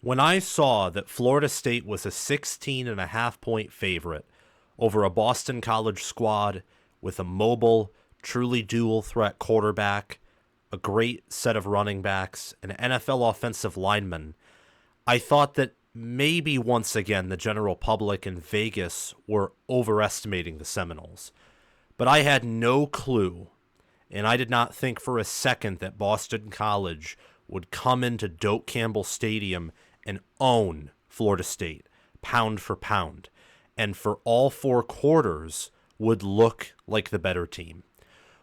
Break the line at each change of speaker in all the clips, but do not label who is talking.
When I saw that Florida State was a 16.5 point favorite over a Boston College squad with a mobile, truly dual threat quarterback, a great set of running backs, an NFL offensive lineman, I thought that maybe once again the general public in Vegas were overestimating the Seminoles. But I had no clue, and I did not think for a second that Boston College would come into Doak Campbell Stadium and own Florida State, pound for pound, and for all 4 quarters would look like the better team.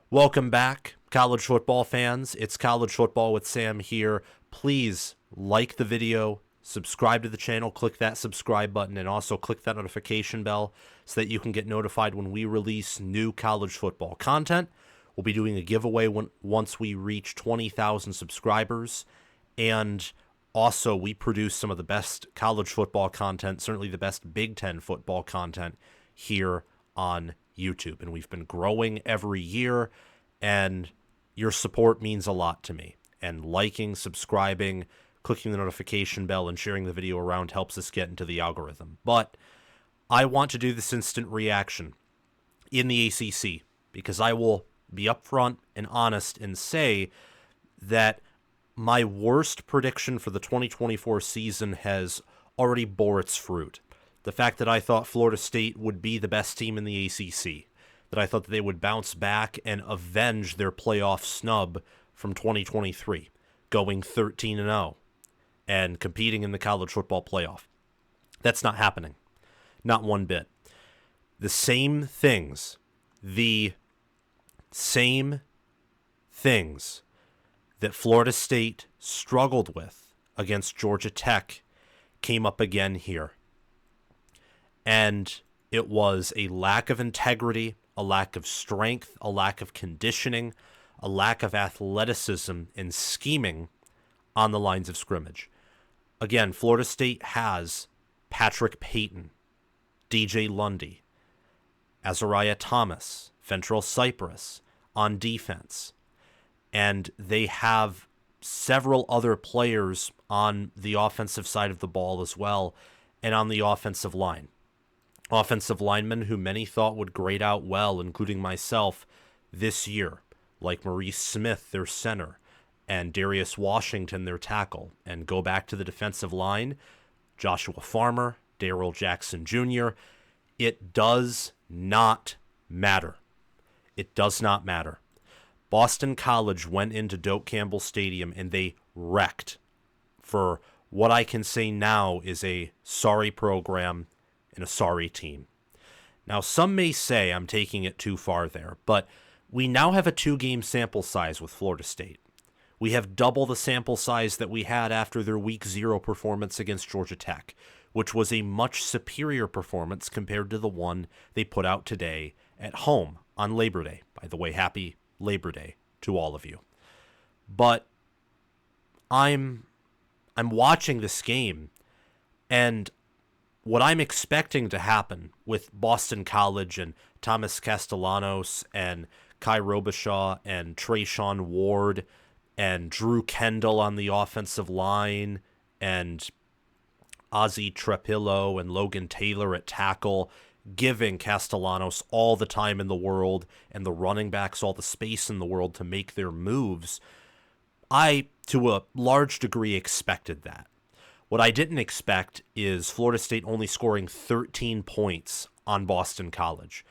Welcome back, college football fans. It's College Football with Sam here. Please like the video, subscribe to the channel, click that subscribe button, and also click that notification bell so that you can get notified when we release new college football content. We'll be doing a giveaway once we reach 20,000 subscribers, and also we produce some of the best college football content, certainly the best Big Ten football content here on YouTube, and we've been growing every year, and your support means a lot to me, and liking, subscribing, clicking the notification bell, and sharing the video around helps us get into the algorithm. But I want to do this instant reaction in the ACC because I will be upfront and honest and say that my worst prediction for the 2024 season has already bore its fruit. The fact that I thought Florida State would be the best team in the ACC, that I thought that they would bounce back and avenge their playoff snub from 2023, going 13-0 and competing in the college football playoff. That's not happening. Not one bit. The same things that Florida State struggled with against Georgia Tech came up again here. And it was a lack of integrity, a lack of strength, a lack of conditioning, a lack of athleticism and scheming on the lines of scrimmage. Again, Florida State has Patrick Payton, DJ Lundy, Azariah Thomas, Fentrell Cypress on defense. And they have several other players on the offensive side of the ball as well, and on the offensive line. Offensive linemen who many thought would grade out well, including myself, this year, like Maurice Smith, their center, and Darius Washington, their tackle. And go back to the defensive line, Joshua Farmer, Darrell Jackson Jr. It does not matter. It does not matter. Boston College went into Doak Campbell Stadium and they wrecked for what I can say now is a sorry program and a sorry team. Now, some may say I'm taking it too far there, but we now have a 2-game sample size with Florida State. We have double the sample size that we had after their Week 0 performance against Georgia Tech, which was a much superior performance compared to the one they put out today at home on Labor Day. By the way, happy Labor Day to all of you. But I'm watching this game, and what I'm expecting to happen with Boston College and Thomas Castellanos and Kai Robichaud and Trayshawn Ward and Drew Kendall on the offensive line and Ozzie Trapillo and Logan Taylor at tackle, giving Castellanos all the time in the world and the running backs all the space in the world to make their moves. I, to a large degree, expected that. What I didn't expect is Florida State only scoring 13 points on Boston College,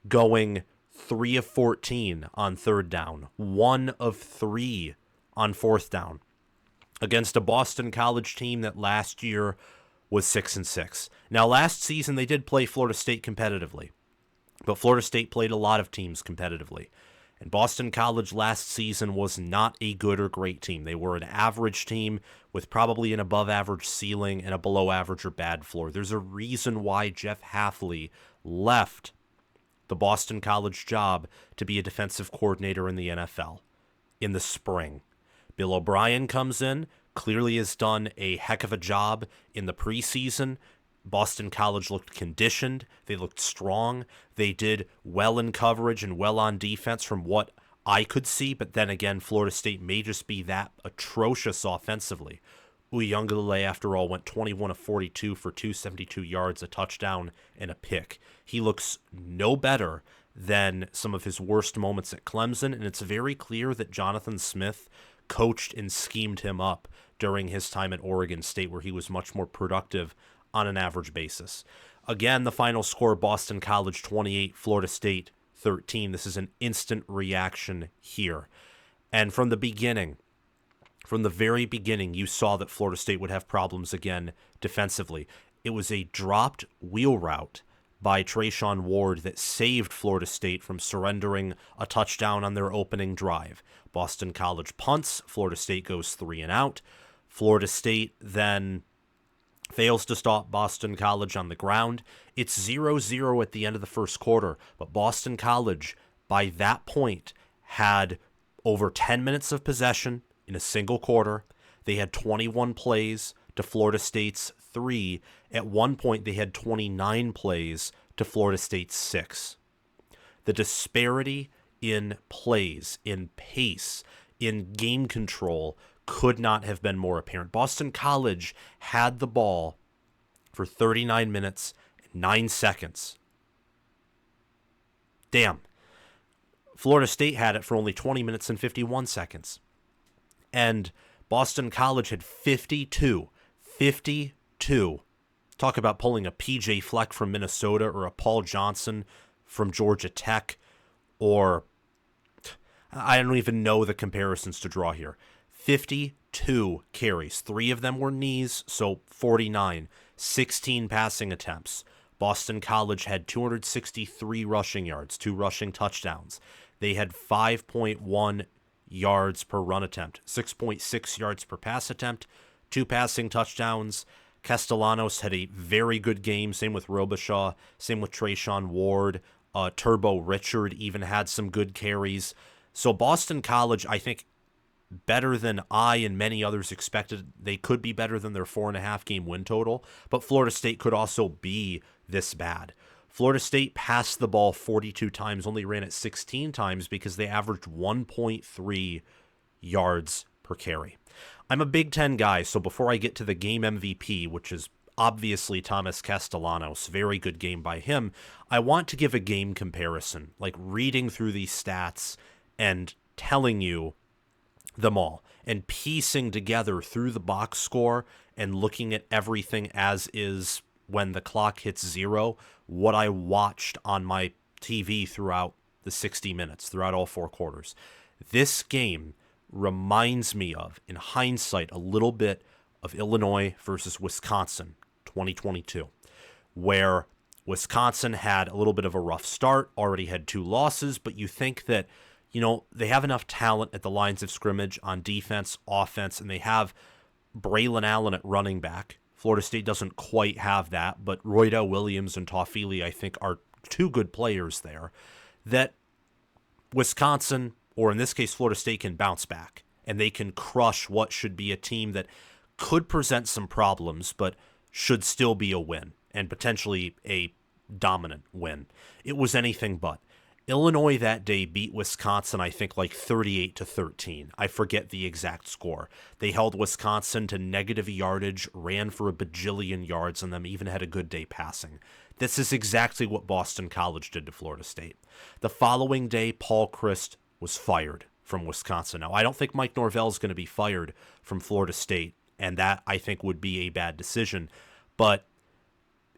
going 3 of 14 on third down, 1 of 3 on fourth down, against a Boston College team that last year was 6-6. Now, last season they did play Florida State competitively, but Florida State played a lot of teams competitively. And Boston College last season was not a good or great team. They were an average team with probably an above-average ceiling and a below-average or bad floor. There's a reason why Jeff Hafley left the Boston College job to be a defensive coordinator in the NFL in the spring. Bill O'Brien comes in, clearly has done a heck of a job in the preseason. Boston College looked conditioned. They looked strong. They did well in coverage and well on defense from what I could see. But then again, Florida State may just be that atrocious offensively. Uyunglele, after all, went 21 of 42 for 272 yards, a touchdown, and a pick. He looks no better than some of his worst moments at Clemson, and it's very clear that Jonathan Smith coached and schemed him up during his time at Oregon State, where he was much more productive on an average basis. Again, the final score, Boston College 28, Florida State 13. This is an instant reaction here. And from the very beginning, you saw that Florida State would have problems again defensively. It was a dropped wheel route by Trayshawn Ward that saved Florida State from surrendering a touchdown on their opening drive. Boston College punts, Florida State goes 3 and out. Florida State then fails to stop Boston College on the ground. It's 0-0 at the end of the first quarter, but Boston College, by that point, had over 10 minutes of possession in a single quarter. They had 21 plays to Florida State's 3. At one point, they had 29 plays to Florida State's 6. The disparity in plays, in pace, in game control could not have been more apparent. Boston College had the ball for 39 minutes and 9 seconds. Damn. Florida State had it for only 20 minutes and 51 seconds. And Boston College had 52. 52. Talk about pulling a PJ Fleck from Minnesota or a Paul Johnson from Georgia Tech, or I don't even know the comparisons to draw here. 52 carries. 3 of them were knees, so 49. 16 passing attempts. Boston College had 263 rushing yards, 2 rushing touchdowns. They had 5.1 yards per run attempt, 6.6 yards per pass attempt, 2 passing touchdowns. Castellanos had a very good game, same with Robichaud, same with Trayshawn Ward. Turbo Richard even had some good carries. So Boston College, I think, better than I and many others expected. They could be better than their 4.5 game win total, but Florida State could also be this bad. Florida State passed the ball 42 times, only ran it 16 times because they averaged 1.3 yards per carry. I'm a Big Ten guy, so before I get to the game MVP, which is obviously Thomas Castellanos, very good game by him, I want to give a game comparison, like reading through these stats and telling you them all and piecing together through the box score and looking at everything as is when the clock hits 0, what I watched on my TV throughout the 60 minutes, throughout all 4 quarters. This game reminds me of, in hindsight, a little bit of Illinois versus Wisconsin 2022, where Wisconsin had a little bit of a rough start, already had 2 losses, but you think that, they have enough talent at the lines of scrimmage on defense, offense, and they have Braylon Allen at running back. Florida State doesn't quite have that, but Roydell Williams and Toffoli, I think, are 2 good players there, that Wisconsin, or in this case Florida State, can bounce back, and they can crush what should be a team that could present some problems, but should still be a win, and potentially a dominant win. It was anything but. Illinois that day beat Wisconsin, I think, like 38-13. I forget the exact score. They held Wisconsin to negative yardage, ran for a bajillion yards on them, even had a good day passing. This is exactly what Boston College did to Florida State. The following day, Paul Chryst was fired from Wisconsin. Now, I don't think Mike Norvell is going to be fired from Florida State, and that, I think, would be a bad decision. But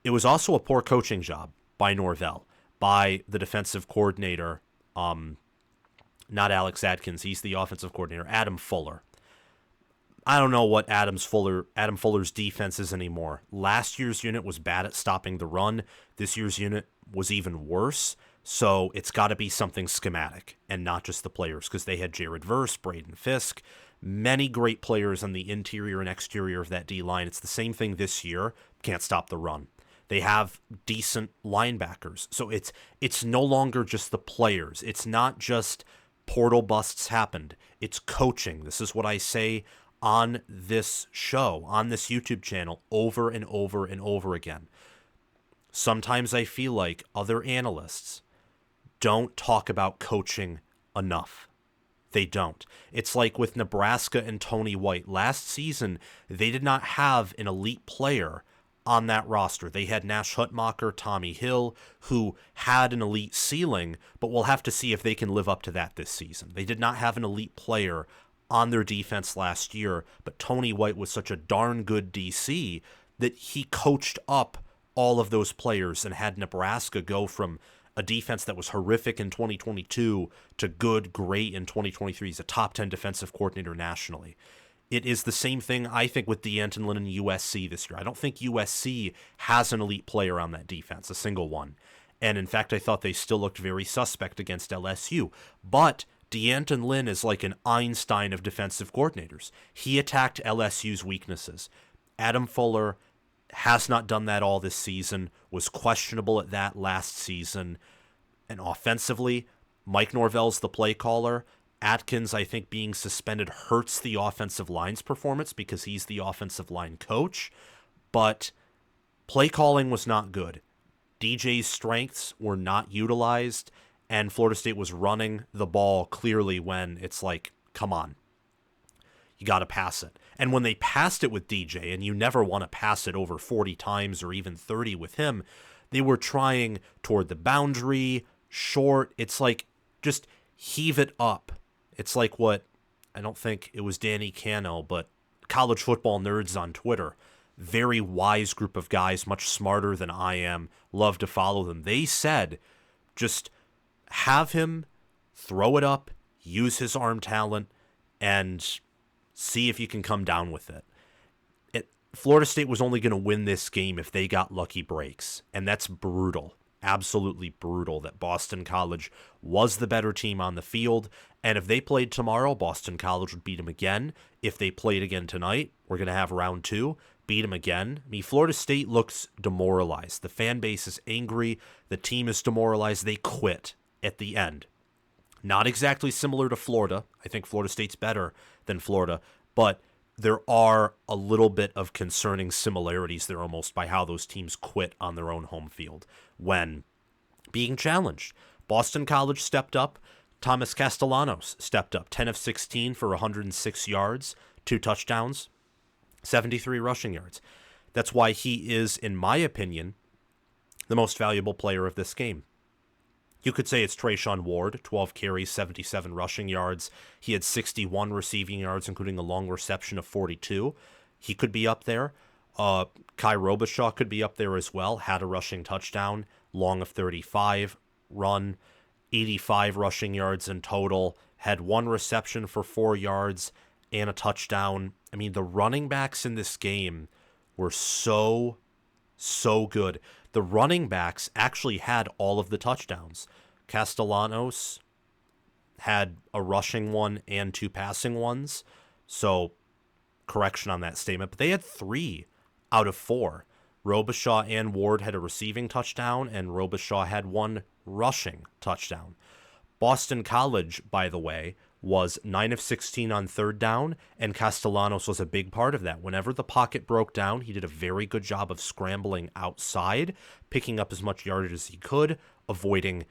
it was also a poor coaching job by Norvell, by the defensive coordinator, not Alex Adkins, he's the offensive coordinator, Adam Fuller. I don't know what Adam Fuller's defense is anymore. Last year's unit was bad at stopping the run. This year's unit was even worse. So it's got to be something schematic and not just the players, because they had Jared Verse, Braden Fisk, many great players on the interior and exterior of that D-line. It's the same thing this year. Can't stop the run. They have decent linebackers. So it's no longer just the players. It's not just portal busts happened. It's coaching. This is what I say on this show, on this YouTube channel, over and over and over again. Sometimes I feel like other analysts don't talk about coaching enough. They don't. It's like with Nebraska and Tony White. Last season, they did not have an elite player on that roster. They had Nash Hutmacher, Tommy Hill, who had an elite ceiling, but we'll have to see if they can live up to that this season. They did not have an elite player on their defense last year, but Tony White was such a darn good DC that he coached up all of those players and had Nebraska go from a defense that was horrific in 2022 to good, great in 2023. He's a top 10 defensive coordinator nationally. It is the same thing, I think, with D'Anton Lynn and USC this year. I don't think USC has an elite player on that defense, a single one. And in fact, I thought they still looked very suspect against LSU. But D'Anton Lynn is like an Einstein of defensive coordinators. He attacked LSU's weaknesses. Adam Fuller has not done that all this season, was questionable at that last season. And offensively, Mike Norvell's the play caller. Atkins, I think, being suspended hurts the offensive line's performance because he's the offensive line coach. But play calling was not good. DJ's strengths were not utilized, and Florida State was running the ball clearly when it's like, come on, you got to pass it. And when they passed it with DJ, and you never want to pass it over 40 times or even 30 with him, they were trying toward the boundary, short. It's like, just heave it up. It's like what, I don't think it was Danny Cano, but college football nerds on Twitter, very wise group of guys, much smarter than I am, love to follow them. They said, just have him throw it up, use his arm talent, and see if you can come down with it. Florida State was only going to win this game if they got lucky breaks, and that's brutal. Absolutely brutal that Boston College was the better team on the field, and if they played tomorrow, Boston College would beat them again. If they played again tonight, we're going to have round 2, beat them again. I mean, Florida State looks demoralized. The fan base is angry. The team is demoralized. They quit at the end. Not exactly similar to Florida. I think Florida State's better than Florida, but there are a little bit of concerning similarities there almost by how those teams quit on their own home field when being challenged. Boston College stepped up. Thomas Castellanos stepped up, 10 of 16 for 106 yards, 2 touchdowns, 73 rushing yards. That's why he is, in my opinion, the most valuable player of this game. You could say it's Trayshawn Ward, 12 carries, 77 rushing yards. He had 61 receiving yards, including a long reception of 42. He could be up there. Kai Robichaud could be up there as well. Had a rushing touchdown, long of 35, run, 85 rushing yards in total. Had 1 reception for 4 yards and a touchdown. I mean, the running backs in this game were so good. The running backs actually had all of the touchdowns. Castellanos had a rushing one and 2 passing ones. So, correction on that statement. But they had 3 out of 4. Robichaud and Ward had a receiving touchdown, and Robichaud had 1 rushing touchdown. Boston College, by the way, was 9 of 16 on third down, and Castellanos was a big part of that. Whenever the pocket broke down, he did a very good job of scrambling outside, picking up as much yardage as he could, avoiding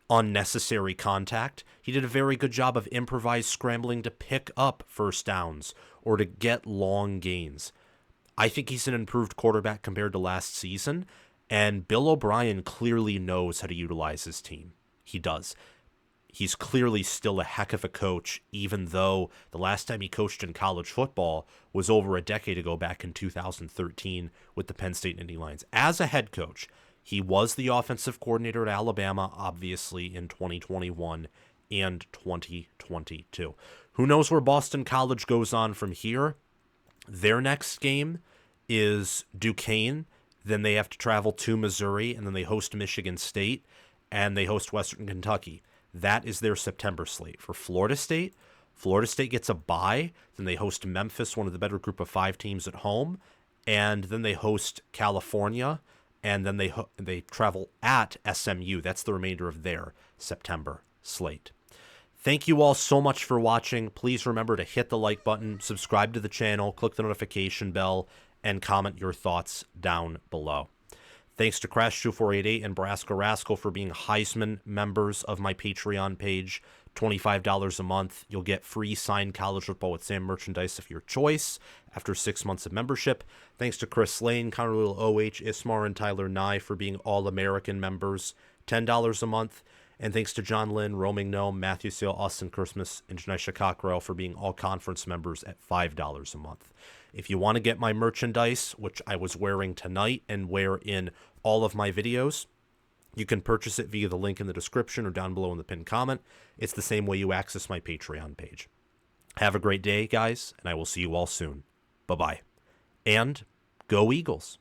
unnecessary contact. He did a very good job of improvised scrambling to pick up first downs or to get long gains. I think he's an improved quarterback compared to last season, and Bill O'Brien clearly knows how to utilize his team. He does. He's clearly still a heck of a coach, even though the last time he coached in college football was over a decade ago, back in 2013 with the Penn State Indy Lions. As a head coach, he was the offensive coordinator at Alabama, obviously, in 2021 and 2022. Who knows where Boston College goes on from here? Their next game is Duquesne. Then they have to travel to Missouri, and then they host Michigan State, and they host Western Kentucky. That is their September slate. For Florida State gets a bye. Then they host Memphis, one of the better group of 5 teams at home. And then they host California. And then they travel at SMU. That's the remainder of their September slate. Thank you all so much for watching. Please remember to hit the like button, subscribe to the channel, click the notification bell, and comment your thoughts down below. Thanks to Crash2488 and Brasco Rascal for being Heisman members of my Patreon page. $25 a month. You'll get free signed College Football with Sam merchandise of your choice after 6 months of membership. Thanks to Chris Lane, Connor Little OH, Ismar, and Tyler Nye for being All-American members, $10 a month. And thanks to John Lynn, Roaming Gnome, Matthew Seal, Austin Christmas, and Janisha Cockrell for being all-conference members at $5 a month. If you want to get my merchandise, which I was wearing tonight and wear in all of my videos, you can purchase it via the link in the description or down below in the pinned comment. It's the same way you access my Patreon page. Have a great day, guys, and I will see you all soon. Bye-bye. And go Eagles.